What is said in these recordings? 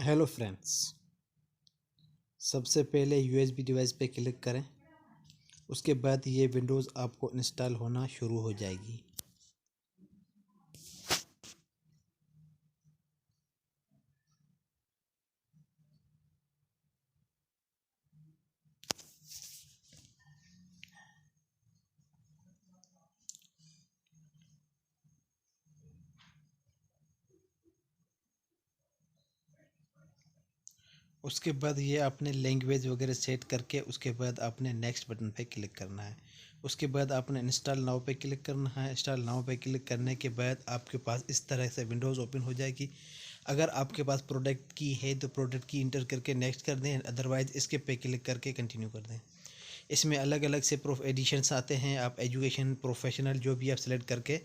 Hello friends, सबसे पहले USB device पे क्लिक करें। उसके बाद ये विंडोज़ आपको इंस्टॉल होना शुरू हो जाएगी। उसके बाद ये आपने लैंग्वेज वगैरह सेट करके उसके बाद आपने नेक्स्ट बटन पे क्लिक करना है। उसके बाद आपने इंस्टॉल नाउ पे क्लिक करना है। इंस्टॉल नाउ पे क्लिक करने के बाद आपके पास इस तरह से विंडोज़ ओपन हो जाएगी। अगर आपके पास प्रोडक्ट की है तो प्रोडक्ट की इंटर करके नेक्स्ट कर दें, अदरवाइज़ इसके पे क्लिक करके कंटिन्यू कर दें। इसमें अलग अलग से प्रूफ एडिशंस आते हैं। आप एजुकेशन, प्रोफेशनल जो भी आप सेलेक्ट करके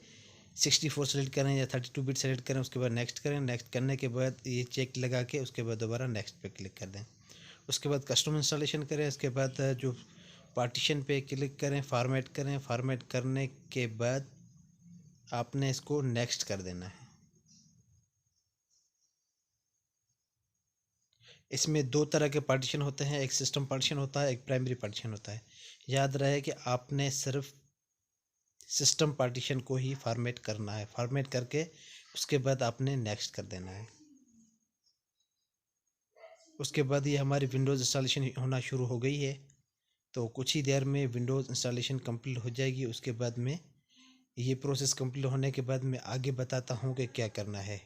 64 सेलेक्ट करें या 32 बिट सेलेक्ट करें। उसके बाद नेक्स्ट करें। नेक्स्ट करने के बाद ये चेक लगा के उसके बाद दोबारा नेक्स्ट पे क्लिक कर दें। उसके बाद कस्टम इंस्टॉलेशन करें। उसके बाद जो पार्टीशन पे क्लिक करें, फॉर्मेट करें। फॉर्मेट करने के बाद आपने इसको नेक्स्ट कर देना है। इसमें दो तरह के पार्टीशन होते हैं, एक सिस्टम पार्टीशन होता है, एक प्राइमरी पार्टीशन होता है। याद रहे कि आपने सिर्फ सिस्टम पार्टीशन को ही फॉर्मेट करना है। फॉर्मेट करके उसके बाद आपने नेक्स्ट कर देना है। उसके बाद ये हमारी विंडोज़ इंस्टॉलेशन होना शुरू हो गई है। तो कुछ ही देर में विंडोज़ इंस्टॉलेशन कंप्लीट हो जाएगी। उसके बाद में ये प्रोसेस कंप्लीट होने के बाद मैं आगे बताता हूँ कि क्या करना है।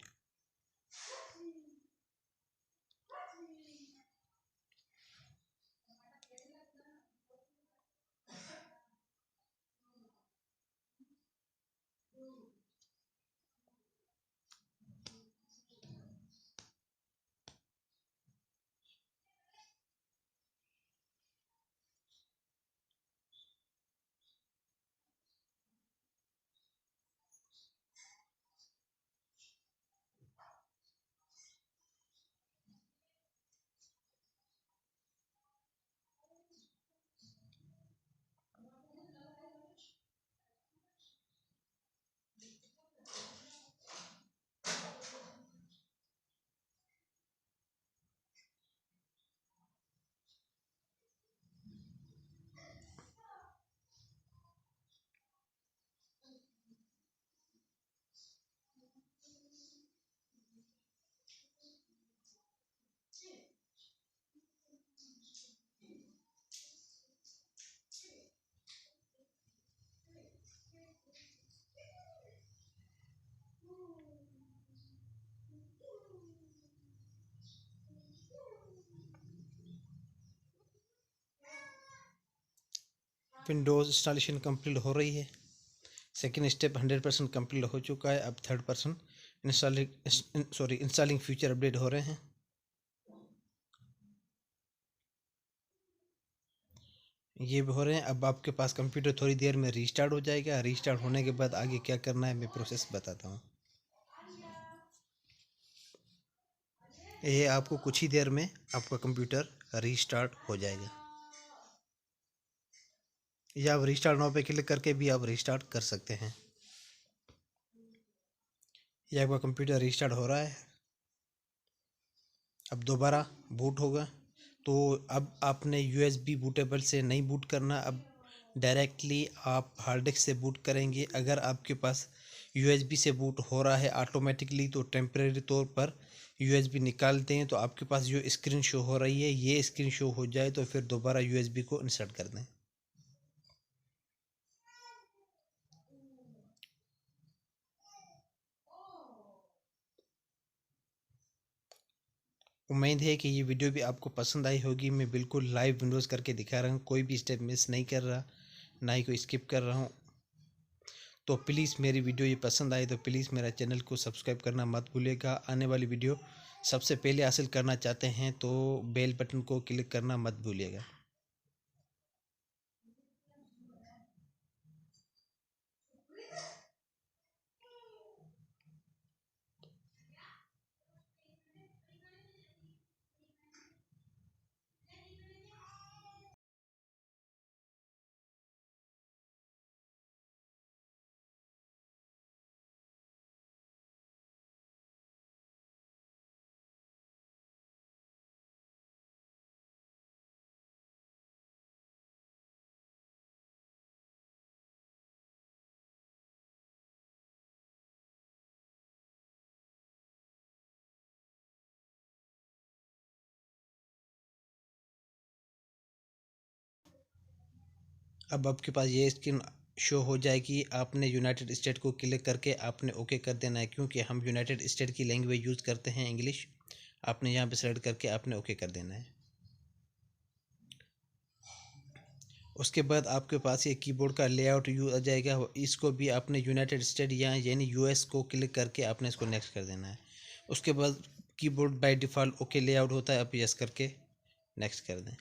विंडोज़ इंस्टॉलेशन कंप्लीट हो रही है। सेकेंड स्टेप 100% कंप्लीट हो चुका है। अब 3rd% इंस्टॉलिंग फ्यूचर अपडेट हो रहे हैं। ये भी हो रहे हैं। अब आपके पास कंप्यूटर थोड़ी देर में रीस्टार्ट हो जाएगा। रीस्टार्ट होने के बाद आगे क्या करना है मैं प्रोसेस बताता हूँ। ये आपको कुछ ही देर में आपका कंप्यूटर रीस्टार्ट हो जाएगा, या आप रीस्टार्ट नाउ पे क्लिक करके भी आप रीस्टार्ट कर सकते हैं। ये आपका कंप्यूटर रीस्टार्ट हो रहा है। अब दोबारा बूट होगा। तो अब आपने यूएसबी बूटेबल से नहीं बूट करना। अब डायरेक्टली आप हार्ड डिस्क से बूट करेंगे। अगर आपके पास यूएसबी से बूट हो रहा है ऑटोमेटिकली तो टेम्परेरी तौर पर यूएसबी निकाल दें। तो आपके पास जो स्क्रीन शो हो रही है ये स्क्रीन शो हो जाए तो फिर दोबारा यूएसबी को इंसर्ट कर दें। उम्मीद है कि ये वीडियो भी आपको पसंद आई होगी। मैं बिल्कुल लाइव विंडोज़ करके दिखा रहा हूँ, कोई भी स्टेप मिस नहीं कर रहा, ना ही कोई स्किप कर रहा हूँ। तो प्लीज़ मेरी वीडियो ये पसंद आए तो प्लीज़ मेरा चैनल को सब्सक्राइब करना मत भूलिएगा। आने वाली वीडियो सबसे पहले हासिल करना चाहते हैं तो बेल बटन को क्लिक करना मत भूलिएगा। अब आपके पास ये स्क्रीन शो हो जाएगी। आपने यूनाइटेड स्टेट को क्लिक करके आपने ओके कर देना है, क्योंकि हम यूनाइटेड स्टेट की लैंग्वेज यूज़ करते हैं इंग्लिश। आपने यहाँ पे सेलेक्ट करके आपने ओके कर देना है। उसके बाद आपके पास ये कीबोर्ड का लेआउट यूज आ जाएगा। इसको भी आपने यूनाइटेड स्टेट या यानी यूएस को क्लिक करके आपने इसको नेक्स्ट कर देना है। उसके बाद keyboard by default okay layout होता है, आप यस करके नेक्स्ट कर दें।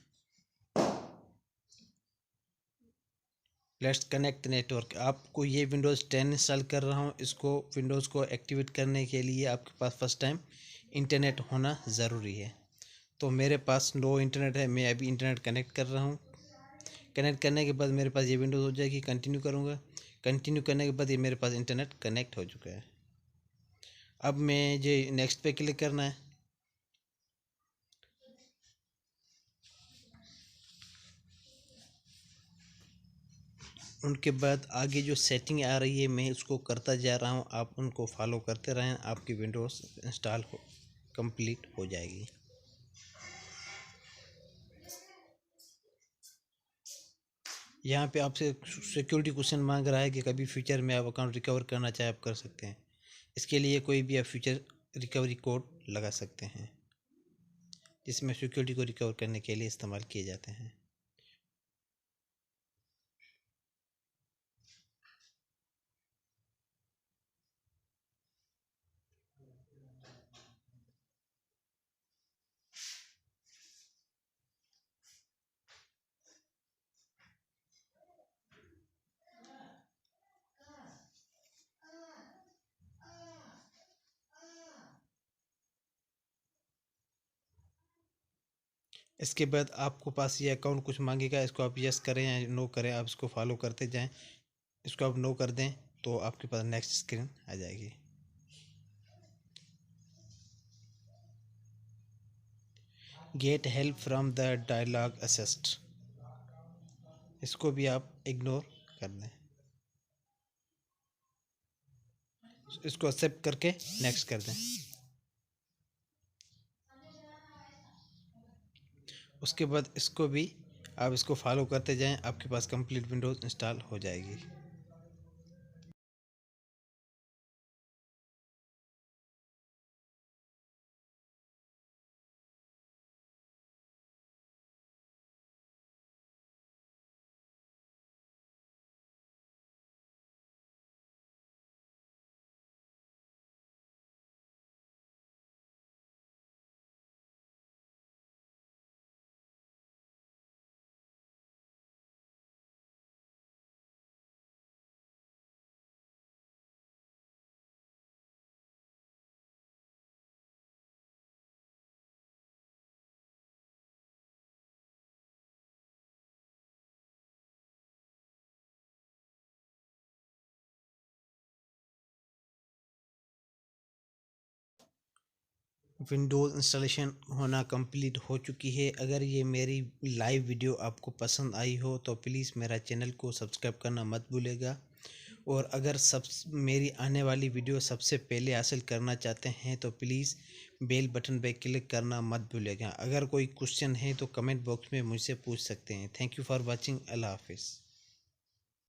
Let's connect network. आपको ये विंडोज़ 10 इंस्टॉल कर रहा हूँ। इसको विंडोज़ को एक्टिवेट करने के लिए आपके पास फर्स्ट टाइम इंटरनेट होना ज़रूरी है। तो मेरे पास नो इंटरनेट है, मैं अभी इंटरनेट कनेक्ट कर रहा हूँ। कनेक्ट करने के बाद मेरे पास ये विंडोज़ हो जाएगी। कंटिन्यू करूँगा। कंटिन्यू करने के बाद ये मेरे पास इंटरनेट कनेक्ट हो चुका है। अब मैं ये नेक्स्ट पे क्लिक करना है। उनके बाद आगे जो सेटिंग आ रही है मैं उसको करता जा रहा हूँ, आप उनको फॉलो करते रहें, आपकी विंडोज़ इंस्टॉल हो कंप्लीट हो जाएगी। यहाँ पे आपसे सिक्योरिटी क्वेश्चन मांग रहा है कि कभी फ्यूचर में आप अकाउंट रिकवर करना चाहे आप कर सकते हैं। इसके लिए कोई भी आप फ्यूचर रिकवरी कोड लगा सकते हैं, जिसमें सिक्योरिटी को रिकवर करने के लिए इस्तेमाल किए जाते हैं। इसके बाद आपको पास ये अकाउंट कुछ मांगेगा, इसको आप यस करें या नो करें, आप इसको फॉलो करते जाएं। इसको आप नो कर दें तो आपके पास नेक्स्ट स्क्रीन आ जाएगी। Get help from the dialog assist, इसको भी आप इग्नोर कर दें। इसको एक्सेप्ट करके नेक्स्ट कर दें। उसके बाद इसको भी आप इसको फॉलो करते जाएं, आपके पास कंप्लीट विंडोज़ इंस्टॉल हो जाएगी। विंडोज़ इंस्टॉलेशन होना कंप्लीट हो चुकी है। अगर ये मेरी लाइव वीडियो आपको पसंद आई हो तो प्लीज़ मेरा चैनल को सब्सक्राइब करना मत भूलिएगा। और अगर मेरी आने वाली वीडियो सबसे पहले हासिल करना चाहते हैं तो प्लीज़ बेल बटन पे क्लिक करना मत भूलिएगा। अगर कोई क्वेश्चन है तो कमेंट बॉक्स में मुझसे पूछ सकते हैं। Thank you for watching. अल्लाह हाफिज़।